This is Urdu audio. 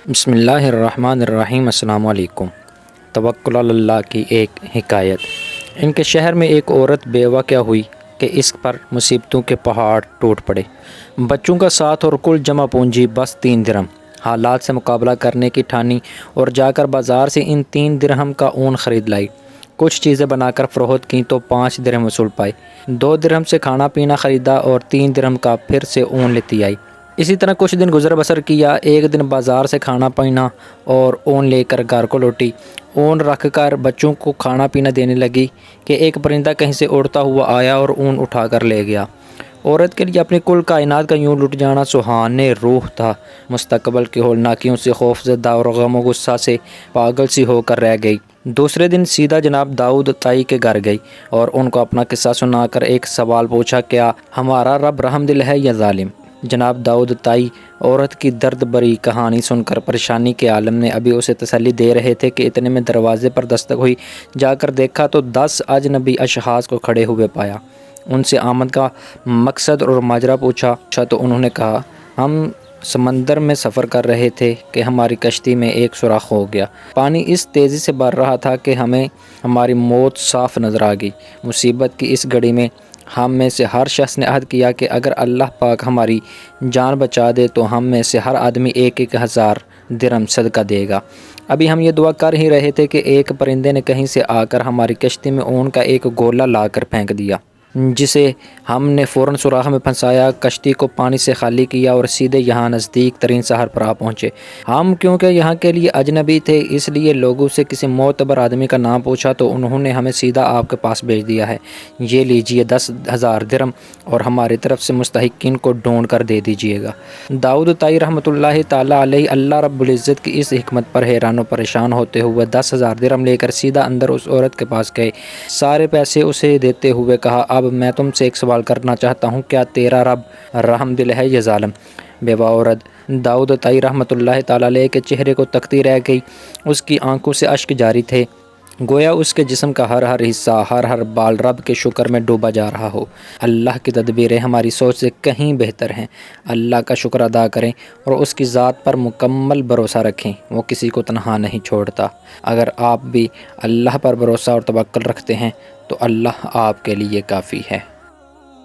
بسم اللہ الرحمن الرحیم۔ السلام علیکم۔ توکل علی اللہ کی ایک حکایت۔ ان کے شہر میں ایک عورت بیوہ کیا ہوئی کہ اس پر مصیبتوں کے پہاڑ ٹوٹ پڑے۔ بچوں کا ساتھ اور کل جمع پونجی بس 3 درہم۔ حالات سے مقابلہ کرنے کی ٹھانی اور جا کر بازار سے ان 3 درہم کا اون خرید لائی۔ کچھ چیزیں بنا کر فروخت کیں تو 5 درہم وصول پائے۔ 2 درہم سے کھانا پینا خریدا اور 3 درہم کا پھر سے اون لیتی آئی۔ اسی طرح کچھ دن گزر بسر کیا۔ ایک دن بازار سے کھانا پینا اور اون لے کر گھر کو لوٹی۔ اون رکھ کر بچوں کو کھانا پینا دینے لگی کہ ایک پرندہ کہیں سے اڑتا ہوا آیا اور اون اٹھا کر لے گیا۔ عورت کے لیے اپنی کل کائنات کا یوں لٹ جانا سہانے روح تھا۔ مستقبل کی ہولناکیوں سے خوف زدہ اور غم و غصہ سے پاگل سی ہو کر رہ گئی۔ دوسرے دن سیدھا جناب داؤد تائی کے گھر گئی اور ان کو اپنا قصہ سنا کر ایک سوال پوچھا، کیا ہمارا رب رحم دل ہے یا ظالم؟ جناب داؤد تائی عورت کی درد بری کہانی سن کر پریشانی کے عالم میں ابھی اسے تسلی دے رہے تھے کہ اتنے میں دروازے پر دستک ہوئی۔ جا کر دیکھا تو 10 اجنبی اشخاص کو کھڑے ہوئے پایا۔ ان سے آمد کا مقصد اور ماجرا پوچھا تو انہوں نے کہا، ہم سمندر میں سفر کر رہے تھے کہ ہماری کشتی میں ایک سوراخ ہو گیا۔ پانی اس تیزی سے بڑھ رہا تھا کہ ہمیں ہماری موت صاف نظر آ گئی۔ مصیبت کی اس گھڑی میں ہم میں سے ہر شخص نے عہد کیا کہ اگر اللہ پاک ہماری جان بچا دے تو ہم میں سے ہر آدمی 1,000 درہم صدقہ دے گا۔ ابھی ہم یہ دعا کر ہی رہے تھے کہ ایک پرندے نے کہیں سے آ کر ہماری کشتی میں اون کا ایک گولا لا کر پھینک دیا، جسے ہم نے فوراً سوراخ میں پھنسایا، کشتی کو پانی سے خالی کیا اور سیدھے یہاں نزدیک ترین شہر پر آ پہنچے۔ ہم کیونکہ یہاں کے لیے اجنبی تھے اس لیے لوگوں سے کسی معتبر آدمی کا نام پوچھا تو انہوں نے ہمیں سیدھا آپ کے پاس بھیج دیا ہے۔ یہ لیجئے 10,000 درہم اور ہماری طرف سے مستحقین کو ڈھونڈ کر دے دیجیے گا۔ داؤد تائی رحمۃ اللہ تعالیٰ علیہ اللہ رب العزت کی اس حکمت پر حیران و پریشان ہوتے ہوئے 10,000 درہم لے کر سیدھا اندر اس عورت کے پاس گئے۔ سارے پیسے اسے دیتے ہوئے کہا، اب میں تم سے ایک سوال کرنا چاہتا ہوں، کیا تیرا رب رحم دل ہے یا ظالم؟ بیوہ عورت داؤد تائی رحمۃ اللہ تعالیٰ علیہ کے چہرے کو تکتی رہ گئی۔ اس کی آنکھوں سے اشک جاری تھے، گویا اس کے جسم کا ہر حصہ، ہر بال رب کے شکر میں ڈوبا جا رہا ہو۔ اللہ کی تدبیریں ہماری سوچ سے کہیں بہتر ہیں۔ اللہ کا شکر ادا کریں اور اس کی ذات پر مکمل بھروسہ رکھیں، وہ کسی کو تنہا نہیں چھوڑتا۔ اگر آپ بھی اللہ پر بھروسہ اور توکل رکھتے ہیں تو اللہ آپ کے لیے کافی ہے۔